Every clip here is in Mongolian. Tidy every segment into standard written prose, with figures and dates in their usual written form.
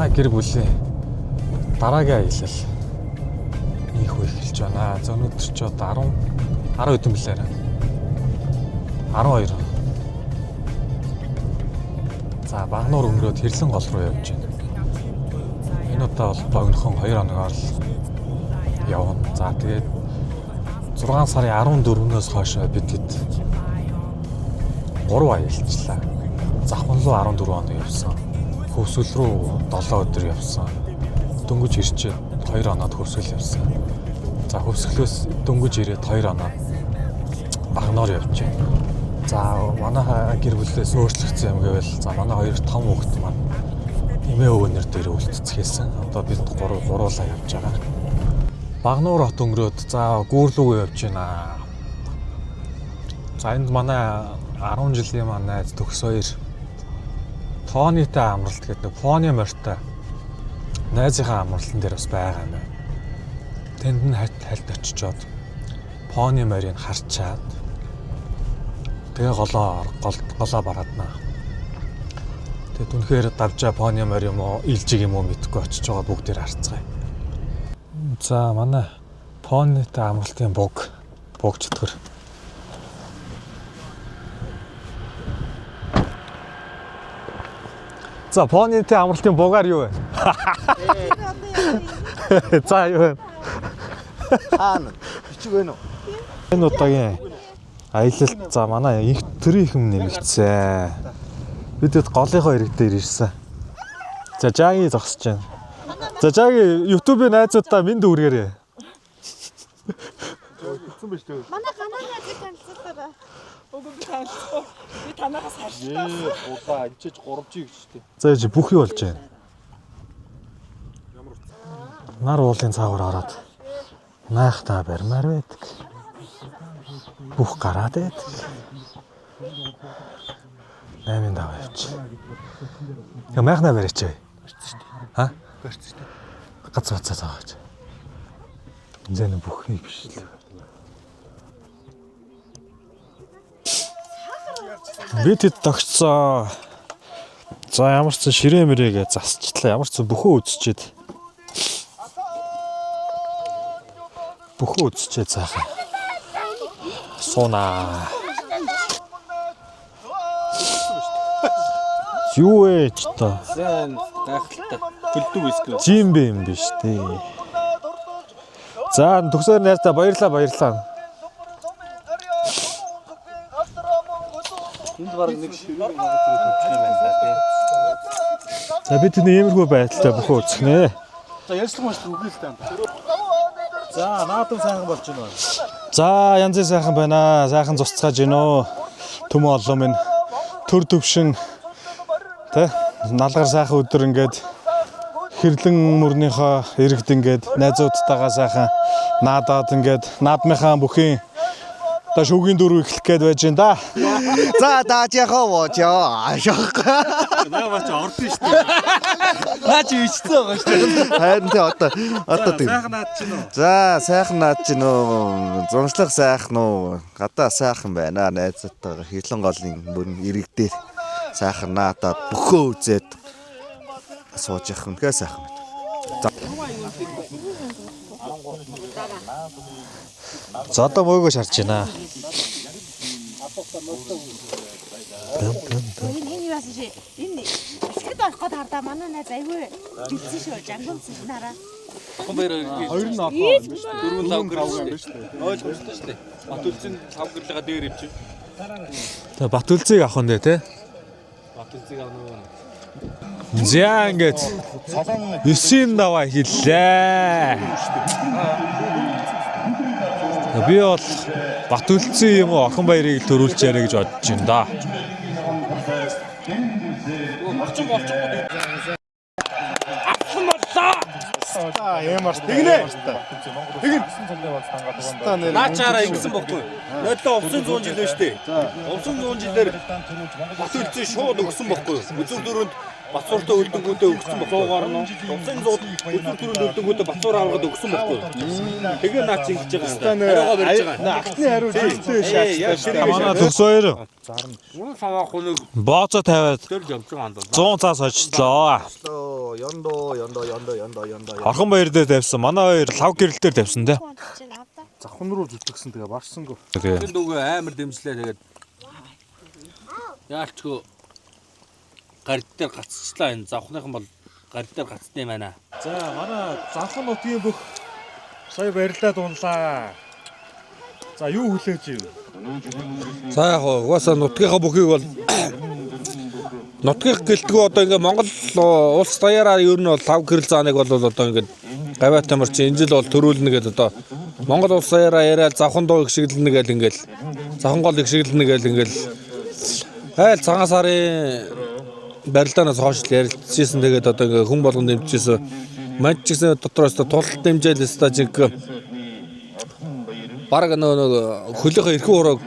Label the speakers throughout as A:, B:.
A: Манай гэр бүлийн дараагийн аялал их эхэлж байна. За өнөөдөр ч одоо 10 хэдэн билээ. 12. За Багнуур өнгөрөөд Хэрлэн гол руу явж байна. Энэ удаа бол богинохон 2 хоногоор л явна. За тэгээд 6 сарын 14-өөс хойш бид хэд 3 аялалчлаа. Завхан руу 14 хоног явсан. Хөвсгөл рүү 7 өдөр явсан. Дөнгөж ирчээд 2 хоноод хөвсгөл явсан. За хөвсгөлөөс дөнгөж ирээд 2 хоноод Багнуур явж байна. За манай гэр бүлээс өөрчлөгдсөн юм гэвэл за манай 2 том хүүхэд маань эмээ өвгөнөр дээр үлдцгээсэн. Одоо бид 3 гуруулаа явж байгаа. Багнуур хот өнгөрөөд за Гүүрлүүгөө явж байна. За энд манай 10 жилийн маань найз төгс 2 Тоонитай амралт гэдэг нэг Фони морьтой найзынхаа амралтан дээр бас байгаа юм байна. Тэнд нь хальт очичоод Фони морийг харчаад тэгээ голоо барааднаа. Тэгээд үнэхээр давжаа Фони морь юм уу, илжиг юм уу мэдэхгүй очиж байгаа бүгдээр харцгаая. За манай Фонитай амралтын буг чөтгөр. За Фонитэй амралтын бугаар юу вэ? За юу вэ?
B: Хаана? Бичиг байна уу?
A: Энэ удаагийн аялалд за манай их төрийн хэм нэмэгдсэн. Бидэд голынхоо ирэг дээр ирсэн. За Жаги зогсож байна. За Жаги YouTube-ийн найзуудаа минь дүүргээрээ.
B: Утсан биш үү?
C: Манай ганаа танилцуулаарай. Үгүй би танилцахгүй. Би танаас харштай.
B: Удаа анчиж 3G гэжтэй.
A: За чи бүх юу болж байна? Нар уулын цаагаар ороод наахтаа барьмаар байдаг. Бүх гараад байдаг. 8-5 явж. Я майхна барьч. Ха?
B: Барьч.
A: Гац цаагааж. Зэн бүхний биш л. Бид хэд тогтцоо. За ямар ч ширээ мэрээгээ засчлаа. Ямар ч бөхөө үзчихэд. Бөхөө үзчихэд цаахан. Сууна. Юу вэ ч та?
B: Зэн гайхалтай. Хүлдэг үсгөө.
A: Жимбэ юм биш тий. За төгсөр найртаа баярлаа.
B: Энд баг нэг ширээ магадгүй төвчтэй байна тий.
A: За бид энэ иймэрхүү байдалтай бөхөө үзэх нэ.
B: За ярьсан маш үгүй л таа. За наадам сайхан болж байна.
A: За янзын сайхан байна. Сайхан цуцгааж гинөө. Төмө олон минь төр төвшин тэ налгар сайхан өдөр ингээд Хэрлэн мөрнийхөө иргэд ингээд найзуудтайгаа сайхан наадаад ингээд наадмынхаа бүхийн одоо шүүгийн дөрөв эхлэх гээд байж байна да.
B: За даажихаа воочоо.
A: Наа ч ордон шүү дээ.
B: Наач ичсэн байгаа шүү дээ. Харин тэ одоо тийм.
A: Сайхан наад чинь уу?
B: За сайхан наад чинь үү. Зуншлах сайхан уу. Гадаа сайхан байна. Найзтайгаа Хэрлэн голын мөрн иргэдээр сайхан наадаад бөхөө үзээд сууж явах үнэхээр сайхан байна.
A: За одоо мөөгөө шарж байна.
C: Энэ юу асууж энэ эсгэд орох гээд хардаа манай найз айгүй бэлдсэн шүү. Жангамсан нараа.
B: Хон баяр хоёр нь орох юм биш үү? Дөрвөн лав гэрэл биш үү? Ойлгомжтой шүү дээ. Бат үлзэн лав гэрлэгээ дээр ивч.
A: Тэгээ Бат үлзийг авах нь дээ те.
B: Бат үлзийг авах нь.
A: За ингээд 9-ийн даваа хэллээ. Би бол Бат үлзэн юм уу Орхон баярыг төрүүлж яриа гэж бодож байна да.
B: Орчин болчихгүй.
D: Ямар
B: тэгнэ. Наачаараа ингэсэн бохгүй. Нойлоо овсон 100 жил байна шүү дээ. Овсон 100 жилээр Бат үлзэн шууд өгсөн бохгүй. Үзүүр дөрөнд
D: Бацууртай үлдэнгүүдээ өгсөн бохоогоор нь Улсын зууд үлдэн төрөнд үлдэнгүүдээ бацуур аваад өгсөн бохгүй. Тэгээ наач ингэж байгаа.
E: Актны хариу зүйлтэй шаардлагатай.
A: Манай төгс хоёр
D: Мөн саваа хуныг
A: бооцоо тавиад
D: төр явж байгаа юм даа.
A: 100 цаас очлоо.
B: Ёндоо.
A: Орхон баяр дээр тавьсан. Манай хоёр лав гэрэл дээр тавьсан те.
E: Завхан руу зүтгэсэн тэгээ барсангүй.
A: Тэгээ.
D: Тэгээд үгүй амар дэмжлээ тэгээд яалчгүй гард дээр гацчлаа энэ завхныхан бол гард дээр гацсан юм байна.
E: За манай завхан нутгийн бүх сая барилдаа дунлаа. За юу хүлээж ив?
D: За яг угаасаа нутгийнхаа бүхийг бол нутгийнх гэлтгүү одоо ингээ Монгол улс даяараа ер нь бол лав гэрэл зааныг бол одоо ингээ гавьяа тамар чи энэ жил бол төрүүлнэ гэдэг одоо Монгол улс даяараа яриад завхан дуу гişгэлнэ гэл ингээл завхан гол гişгэлнэ гэл ингээл айл цагаан сарын барилдаанаас хойш ярилцчихсэн тэгээд одоо ингээ хүн болгон дэмжижсэн манд ч гэсэн дотроос тулт дэмжээл стажиг бараг нөгөө хөлийнхөө эрхэн ураг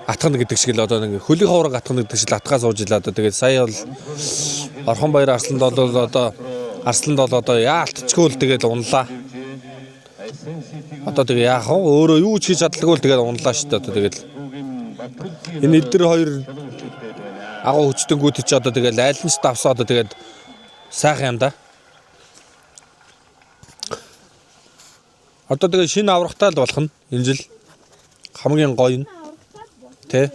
D: атгана гэдэг шиг л одоо нэг хөлийнхөө ураг атгана гэдэг шиг атгаа сууж илаа одоо тэгээд сая бол Орхон баяр Арсланд бол одоо Арсланд бол одоо яалтчгүй л тэгээд унлаа. Одоо тэгээ яах вэ? Өөрөө юу ч хийж чадлаггүй л тэгээд унлаа шүү дээ одоо тэгээд энэ эдгээр хоёр агуу хүчтэнгүүд чи одоо тэгээд аль нь ч давсаа одоо тэгээд сайхан юм да. Одоо тэгээ шинэ аврагтай л болох нь энэ жил хамгийн гоё нь тэ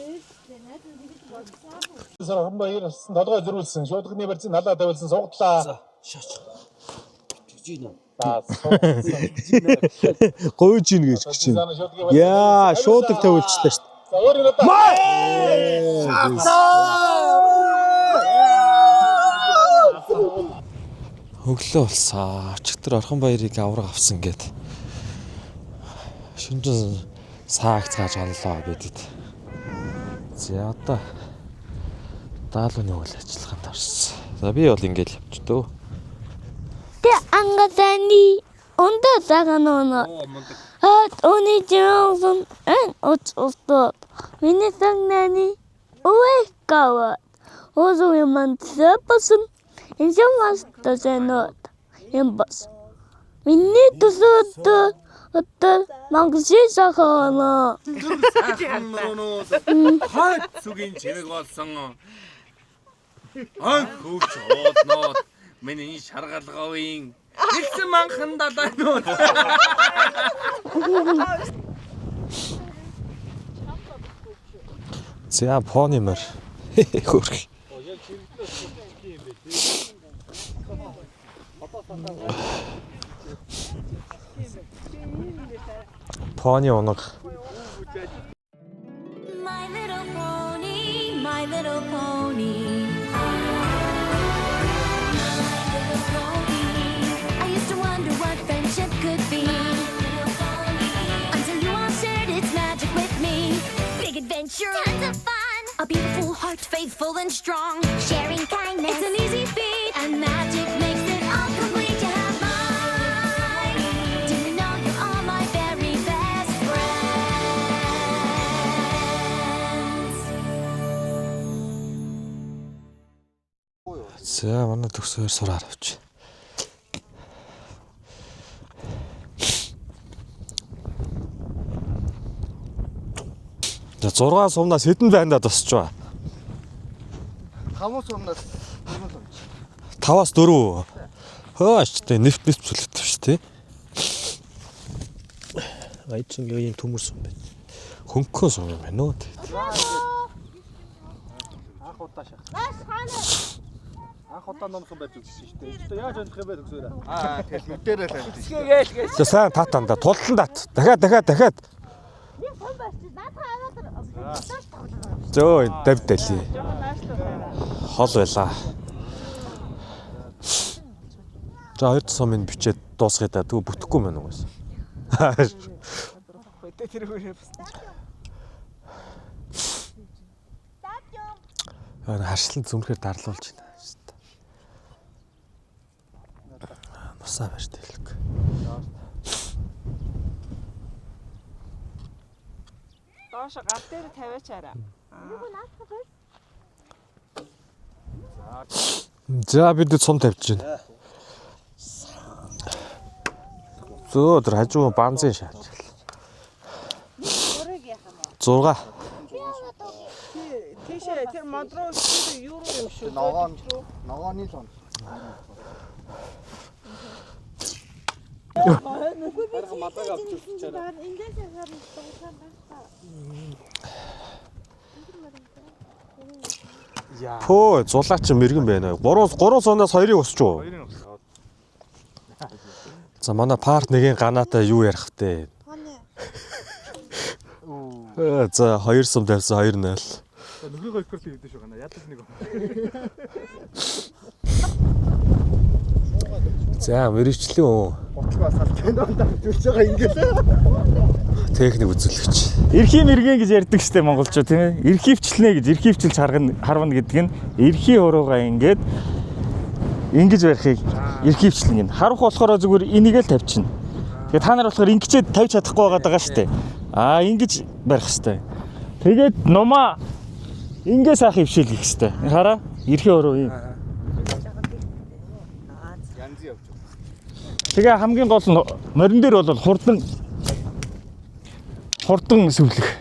E: Орхон баяр толгой зөрүүлсэн, шуудганы барьсан налаа тавилсан сугдлаа.
D: шаач. Жин үү?
A: Гойж ийн гэж чинь. Яа, шуудаг тавилчлаа шүү дээ.
E: За өөр юм
A: Өглөө болсаа. Чигтэр Орхон баярыг авраг авсан гэд. Шинжэн саагц gaaj оллоо бидэд. За одоо даалгаврын үйл ажиллагаанд орсон. За би бол ингээл явчихдөө.
F: Тэ ангатани онда цаганоно. Oni Johnson and Otto. Minnesangani Uekawa. Also a man person in some was doesn't not in bus. We need to sort the Mangsisa.
D: Хаа зүгийн чимэг болсон. Ай хөөч оодноо. Миний шаргалгавын нэгсэн манхан далайнууд.
A: За понимер. Хөрх. Пони оног.
G: My little pony, my little pony. My little pony. I used to wonder what friendship could be. Until you all shared its magic with me. Big adventure, tons of fun. A beautiful heart, faithful and strong. Sharing kindness, it's an easy feat. And magic makes it all complete. You have mine. Do you know you're all my very best friends?
A: За манай төгсөөр сураар авч. За 6 сумнаас хэдэн байндаа тусч ба?
B: 5 сумнаас
A: 5-аас 4. Хөөч тэ нэвт зүлэгтэй шүү дээ. Айчин юм төмөр сум байна. Хөнгөн сум юм байна уу?
E: Анх удаа шах. Анх удаа номсон байж үзсэн шүү дээ. Өөртөө яаж унтах юм бэ төгсөөрөө?
B: тэгэл нүдэрээ л авчих.
A: За сайн татанда тултан тат. Дахиад. Зөө давдали. Хол байла. За 2 сумын бичээд дуусгая да. Тэгвэл бүтэхгүй мэн угаас.
C: Хөдөө тэр хүрээ басна.
A: Харшлан зүнхээр дарлуулж байна. Нусаа барьж дэлгэх.
C: Доош гал дээр тавиачаарай.
A: За бид цум тавьж байна. Зөө тэр хажуу банзын шааж. 6.
C: Тийшээ тэр мадруу юу юм шүү.
B: Ногооны л он.
A: Пөө зулаач мэрэгэн байна. 3 сунаас 2-ыг өсч үү? За манай парт нэгийн ганаатай юу ярих втэ? За 2 сум тавьсан 2-0.
E: Нөхрийгөө ихрэл хийдэж шүү гана. Яадаг нэг.
A: За мэрэгчлэн үү?
B: Ботлогоо салж байна. Зүрж байгаа ингээд.
A: Техник үзүүлэгч.
H: Эрхийн мэргэн гэж ярьдаг штэ монголчууд тийм ээ. Эрхивчлэнэ гэж эрхивчилж харвна гэдэг нь эрхийн уруугаа ингээд ингэж барихыг эрхивчлэн гин. Харах болохоор зүгээр энийг л тавьчихна. Тэгээ та нар болохоор ингэчээд тавьж чадахгүй байгаа штэ. Ингэж барих штэ. Тэгээд нумаа ингээ сайхан хөвшил хийх штэ. Хараа эрхийн уруу юм. Тэгээ хамгийн гол нь морин дээр бол хурдан сүвлэх.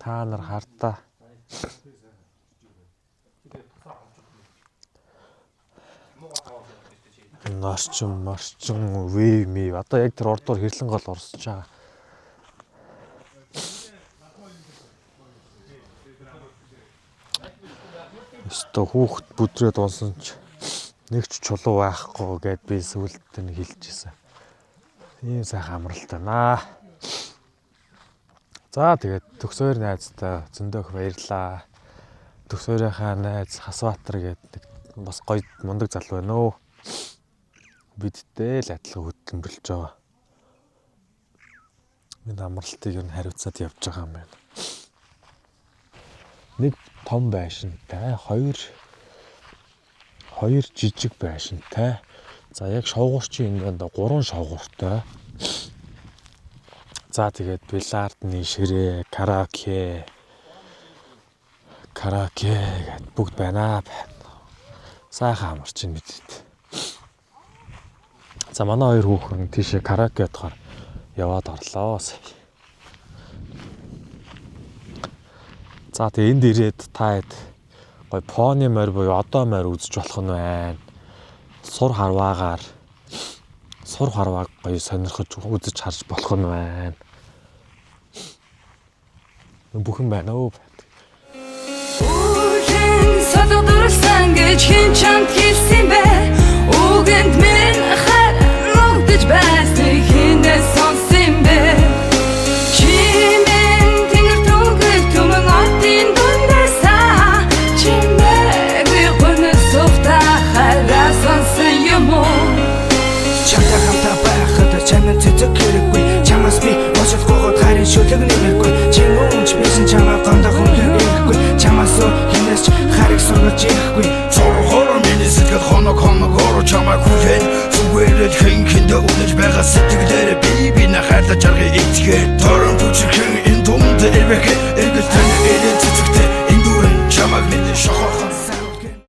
A: Та нар хартаа. Марчин вэв ми одоо яг тэр ордоор хэрлэн гол орсож байгаа. Өстө хүүхэд бүдрээд унсан ч нэг ч чулуу байхгүй гэд би сүулт нь хэлчихсэн. Ийм сайхан амралтай наа. За тэгээд төгсөөр найзтай зөндөөх баярлаа. Төгсөөрийнхаа найз Хасбаатар гэдэг бас гоё мундаг залуу байна өө. Бидтэй л адилхан хөдөлмөрлөж байгаа. Энэ амралтыг нь хариуцаад явж байгаа юм байна. Нэг том байшинтай, хоёр жижиг байшинтай. За яг шовгуурчин энд 3 шовгууртай. За тэгээд бильярдны ширээ, караоке гэд бүгд байна. Сайхан амарч ин мэдээ. За манай 2 хүүхэн тийшээ караоке ятгаар яваад орлоо. За тэгээ энд ирээд та хэд гой фоны морь буюу одоо морь үзэж болох нь байна. Сур харваагаар гоё сонирхож үзэж харж болох нь байна. Бүхэн байна уу?
I: Үхэн садгдурсан гэж хэн чамд хэлсэн бэ? Үгэнд минь харагдаж байсныг хинээс сонсон бэ? Чимэн тэнгэр түгэл түмэн отын дундасаа чимээгүй гонос сувта хараа сонсон юм уу?
J: Чамтай хамтаа байхад чамд цэцэг хэрэггүй. Чамаас би босож гогод харин шүлэг нэмэргүй. Чимүүнч бисэн чамаа гомдох хүн хэрэггүй. Чамаас хинээс ч хариг сургаж ирэхгүй.
K: Цорхоор миний сэтгэл хоног чамаа хүлээн зүгээрэл хинхэндээ үнэж байгаа сэтгэлээр би хайрлаж аргыг эцгээр торон бүчгэн энэ дунд эвэхэ